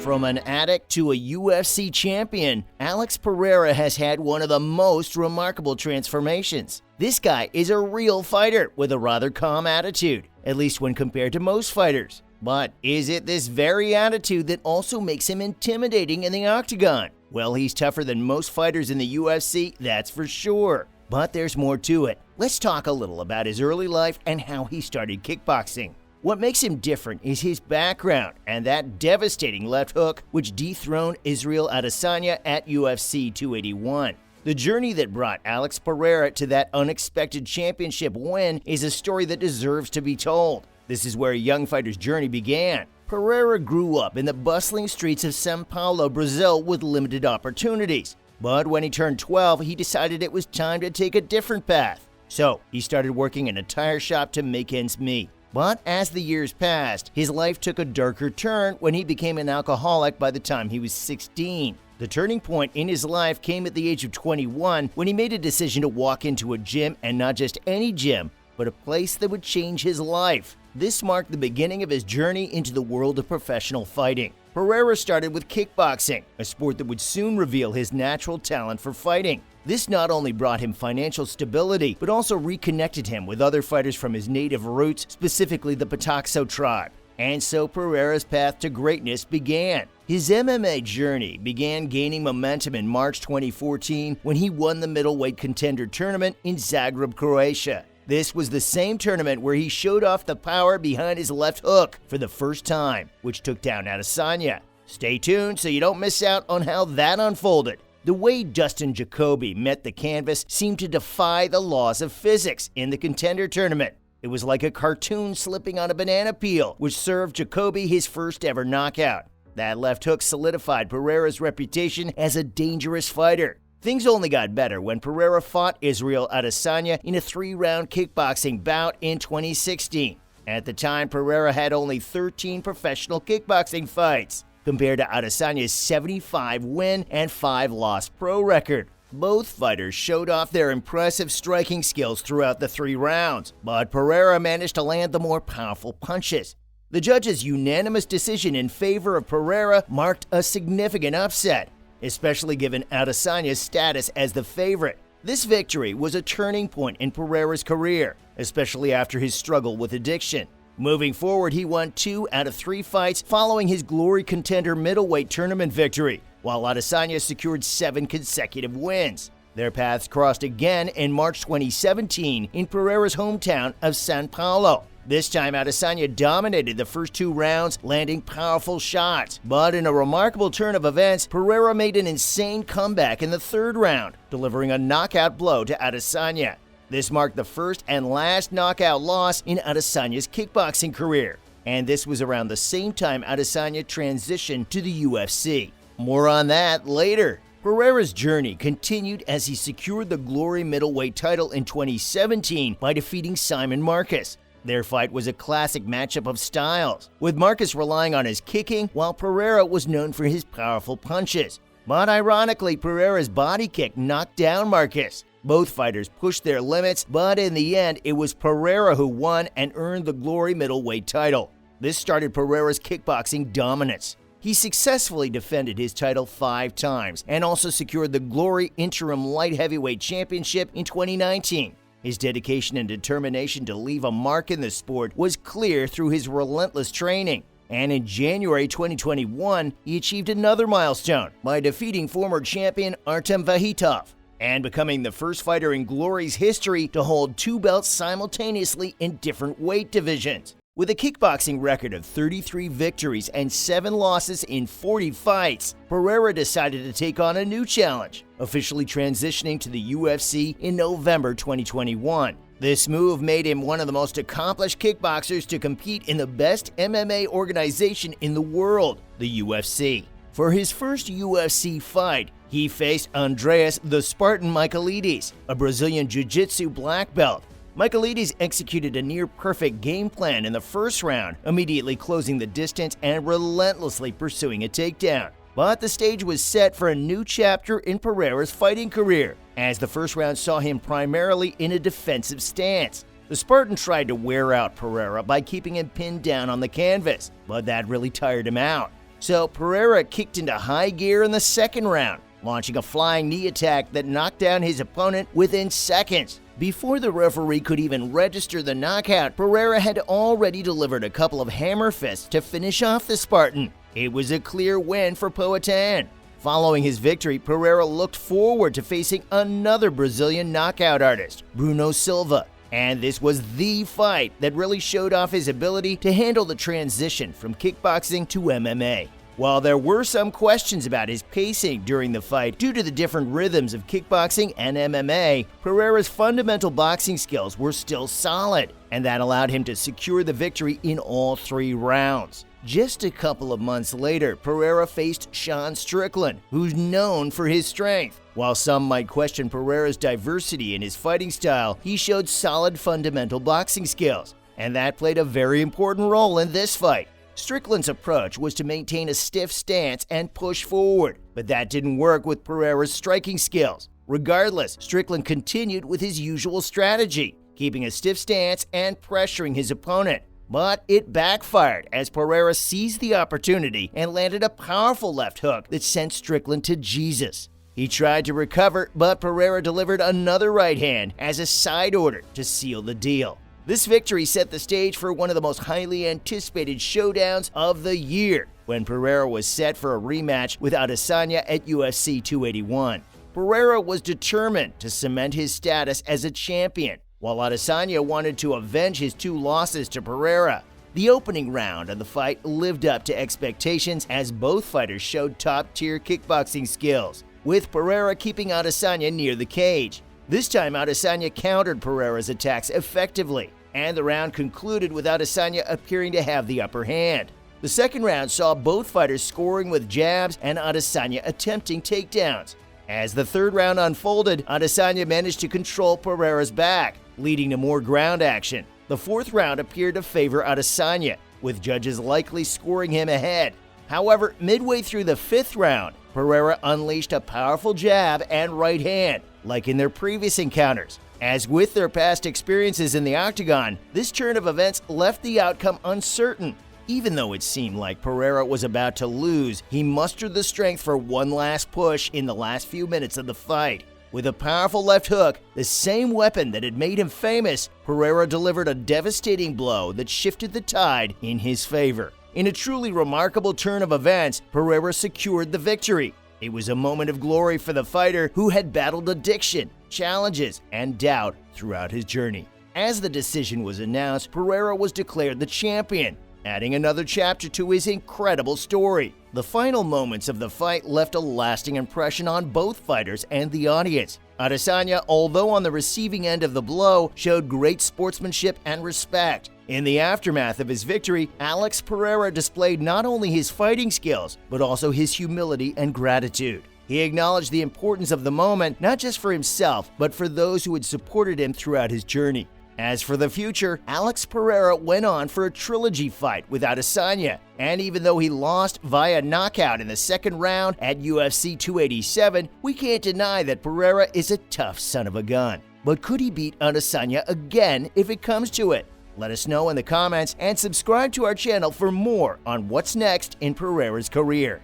From an addict to a UFC champion, Alex Pereira has had one of the most remarkable transformations. This guy is a real fighter with a rather calm attitude, at least when compared to most fighters. But is it this very attitude that also makes him intimidating in the octagon? Well, he's tougher than most fighters in the UFC, that's for sure. But there's more to it. Let's talk a little about his early life and how he started kickboxing. What makes him different is his background and that devastating left hook which dethroned Israel Adesanya at UFC 281. The journey that brought Alex Pereira to that unexpected championship win is a story that deserves to be told. This is where a young fighter's journey began. Pereira grew up in the bustling streets of São Paulo, Brazil with limited opportunities. But when he turned 12, he decided it was time to take a different path. So he started working in a tire shop to make ends meet. But as the years passed, his life took a darker turn when he became an alcoholic by the time he was 16. The turning point in his life came at the age of 21 when he made a decision to walk into a gym, and not just any gym, but a place that would change his life. This marked the beginning of his journey into the world of professional fighting. Pereira started with kickboxing, a sport that would soon reveal his natural talent for fighting. This not only brought him financial stability, but also reconnected him with other fighters from his native roots, specifically the Pataxo tribe. And so Pereira's path to greatness began. His MMA journey began gaining momentum in March 2014 when he won the middleweight contender tournament in Zagreb, Croatia. This was the same tournament where he showed off the power behind his left hook for the first time, which took down Adesanya. Stay tuned so you don't miss out on how that unfolded. The way Dustin Jacoby met the canvas seemed to defy the laws of physics in the contender tournament. It was like a cartoon slipping on a banana peel, which served Jacoby his first ever knockout. That left hook solidified Pereira's reputation as a dangerous fighter. Things only got better when Pereira fought Israel Adesanya in a 3-round kickboxing bout in 2016. At the time, Pereira had only 13 professional kickboxing fights, compared to Adesanya's 75 win and 5 loss pro record. Both fighters showed off their impressive striking skills throughout the 3 rounds, but Pereira managed to land the more powerful punches. The judges' unanimous decision in favor of Pereira marked a significant upset, especially given Adesanya's status as the favorite. This victory was a turning point in Pereira's career, especially after his struggle with addiction. Moving forward, he won 2 out of 3 fights following his Glory Contender middleweight tournament victory, while Adesanya secured 7 consecutive wins. Their paths crossed again in March 2017 in Pereira's hometown of São Paulo. This time, Adesanya dominated the first 2 rounds, landing powerful shots. But in a remarkable turn of events, Pereira made an insane comeback in the 3rd round, delivering a knockout blow to Adesanya. This marked the first and last knockout loss in Adesanya's kickboxing career. And this was around the same time Adesanya transitioned to the UFC. More on that later. Pereira's journey continued as he secured the Glory middleweight title in 2017 by defeating Simon Marcus. Their fight was a classic matchup of styles, with Marcus relying on his kicking while Pereira was known for his powerful punches. But ironically, Pereira's body kick knocked down Marcus. Both fighters pushed their limits, but in the end, it was Pereira who won and earned the Glory middleweight title. This started Pereira's kickboxing dominance. He successfully defended his title 5 times and also secured the Glory Interim Light Heavyweight Championship in 2019. His dedication and determination to leave a mark in the sport was clear through his relentless training. And in January 2021, he achieved another milestone by defeating former champion Artem Vahitov and becoming the first fighter in Glory's history to hold 2 belts simultaneously in different weight divisions. With a kickboxing record of 33 victories and 7 losses in 40 fights, Pereira decided to take on a new challenge, officially transitioning to the UFC in November 2021. This move made him one of the most accomplished kickboxers to compete in the best MMA organization in the world, the UFC. For his first UFC fight, he faced Andreas the Spartan Michaelides, a Brazilian Jiu-Jitsu black belt. Michaelides executed a near-perfect game plan in the first round, immediately closing the distance and relentlessly pursuing a takedown. But the stage was set for a new chapter in Pereira's fighting career, as the first round saw him primarily in a defensive stance. The Spartan tried to wear out Pereira by keeping him pinned down on the canvas, but that really tired him out. So Pereira kicked into high gear in the second round, launching a flying knee attack that knocked down his opponent within seconds. Before the referee could even register the knockout, Pereira had already delivered a couple of hammer fists to finish off the Spartan. It was a clear win for Poatan. Following his victory, Pereira looked forward to facing another Brazilian knockout artist, Bruno Silva. And this was the fight that really showed off his ability to handle the transition from kickboxing to MMA. While there were some questions about his pacing during the fight due to the different rhythms of kickboxing and MMA, Pereira's fundamental boxing skills were still solid, and that allowed him to secure the victory in all 3 rounds. Just a couple of months later, Pereira faced Sean Strickland, who's known for his strength. While some might question Pereira's diversity in his fighting style, he showed solid fundamental boxing skills, and that played a very important role in this fight. Strickland's approach was to maintain a stiff stance and push forward, but that didn't work with Pereira's striking skills. Regardless, Strickland continued with his usual strategy, keeping a stiff stance and pressuring his opponent. But it backfired as Pereira seized the opportunity and landed a powerful left hook that sent Strickland to Jesus. He tried to recover, but Pereira delivered another right hand as a side order to seal the deal. This victory set the stage for one of the most highly anticipated showdowns of the year, when Pereira was set for a rematch with Adesanya at UFC 281. Pereira was determined to cement his status as a champion, while Adesanya wanted to avenge his 2 losses to Pereira. The opening round of the fight lived up to expectations as both fighters showed top-tier kickboxing skills, with Pereira keeping Adesanya near the cage. This time, Adesanya countered Pereira's attacks effectively, and the round concluded with Adesanya appearing to have the upper hand. The second round saw both fighters scoring with jabs and Adesanya attempting takedowns. As the third round unfolded, Adesanya managed to control Pereira's back, leading to more ground action. The fourth round appeared to favor Adesanya, with judges likely scoring him ahead. However, midway through the fifth round, Pereira unleashed a powerful jab and right hand, like in their previous encounters. As with their past experiences in the octagon, this turn of events left the outcome uncertain. Even though it seemed like Pereira was about to lose, he mustered the strength for one last push in the last few minutes of the fight. With a powerful left hook, the same weapon that had made him famous, Pereira delivered a devastating blow that shifted the tide in his favor. In a truly remarkable turn of events, Pereira secured the victory. It was a moment of glory for the fighter who had battled addiction, challenges, and doubt throughout his journey. As the decision was announced, Pereira was declared the champion, adding another chapter to his incredible story. The final moments of the fight left a lasting impression on both fighters and the audience. Adesanya, although on the receiving end of the blow, showed great sportsmanship and respect. In the aftermath of his victory, Alex Pereira displayed not only his fighting skills, but also his humility and gratitude. He acknowledged the importance of the moment, not just for himself, but for those who had supported him throughout his journey. As for the future, Alex Pereira went on for a trilogy fight with Adesanya, and even though he lost via knockout in the second round at UFC 287, we can't deny that Pereira is a tough son of a gun. But could he beat Adesanya again if it comes to it? Let us know in the comments and subscribe to our channel for more on what's next in Pereira's career.